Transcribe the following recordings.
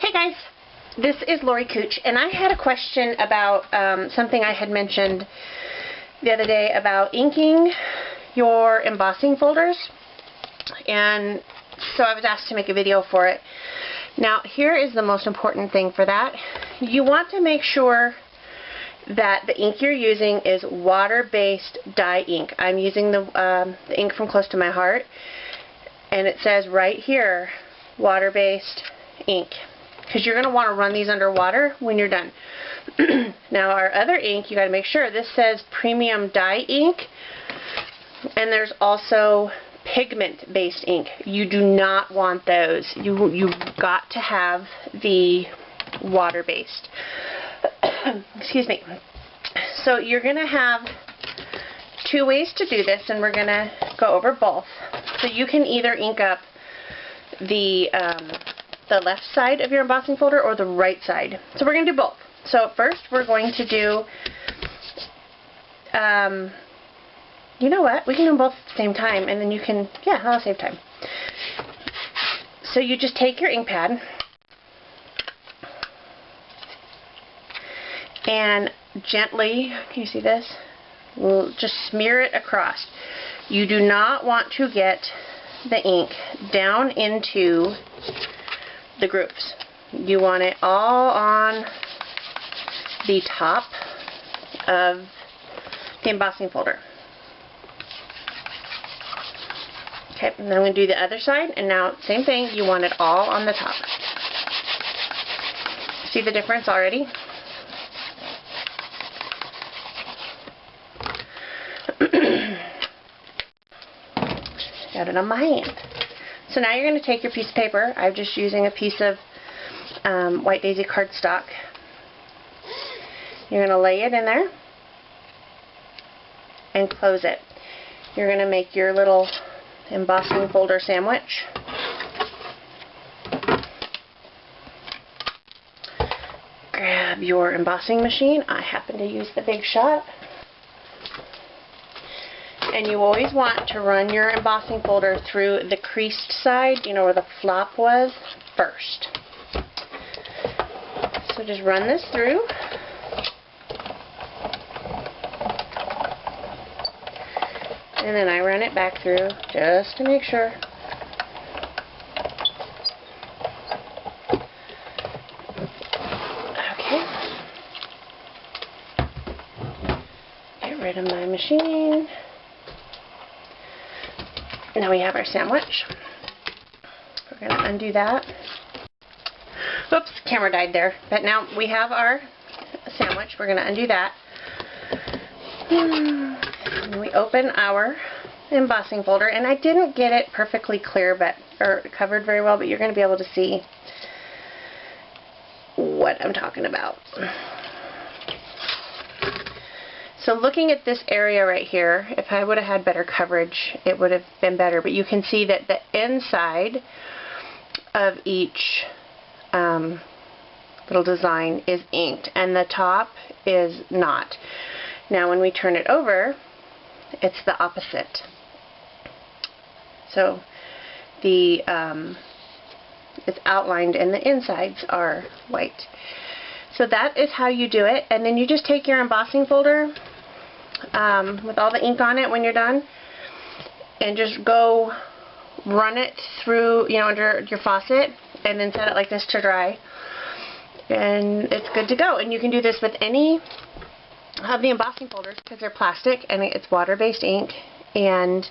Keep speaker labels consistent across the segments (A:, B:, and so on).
A: Hey guys, this is Lori Cooch, and I had a question about something I had mentioned the other day about inking your embossing folders, and so I was asked to make a video for it. Now, here is the most important thing for that. You want to make sure that the ink you're using is water-based dye ink. I'm using the ink from Close to My Heart, and it says right here, water-based ink, because you're going to want to run these under water when you're done. Now, our other ink, you got to make sure this says premium dye ink, and there's also pigment-based ink. You do not want those. You've got to have the water-based. Excuse me. So you're going to have two ways to do this, and we're going to go over both. So you can either ink up the left side of your embossing folder or the right side. So we're going to do both. So first we're going to do, you know what, we can do them both at the same time, and then you can, yeah, I'll save time. So you just take your ink pad and gently, can you see this? We'll just smear it across. You do not want to get the ink down into the grooves. You want it all on the top of the embossing folder. Okay, and then I'm going to do the other side, and now same thing, you want it all on the top. See the difference already? Got it on my hand. So now you're going to take your piece of paper. I'm just using a piece of White Daisy cardstock. You're going to lay it in there and close it. You're going to make your little embossing folder sandwich. Grab your embossing machine. I happen to use the Big Shot. And you always want to run your embossing folder through the creased side, you know, where the flop was, first. So just run this through. And then I run it back through just to make sure. Okay. Get rid of my machine. Now we have our sandwich. We're going to undo that. Oops, camera died there. But now we have our sandwich. We're going to undo that. And we open our embossing folder. And I didn't get it perfectly clear, or covered very well, but you're going to be able to see what I'm talking about. So looking at this area right here, if I would have had better coverage, it would have been better. But you can see that the inside of each little design is inked, and the top is not. Now when we turn it over, it's the opposite. So the it's outlined and the insides are white. So that is how you do it, and then you just take your embossing folder with all the ink on it when you're done, and just go run it through, you know, under your faucet, and then set it like this to dry, and it's good to go. And you can do this with any of the embossing folders because they're plastic and it's water-based ink. And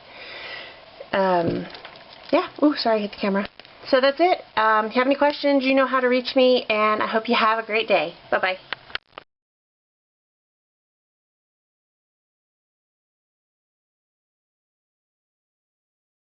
A: yeah, ooh, sorry, I hit the camera. So that's it. If you have any questions, you know how to reach me, and I hope you have a great day. Bye-bye.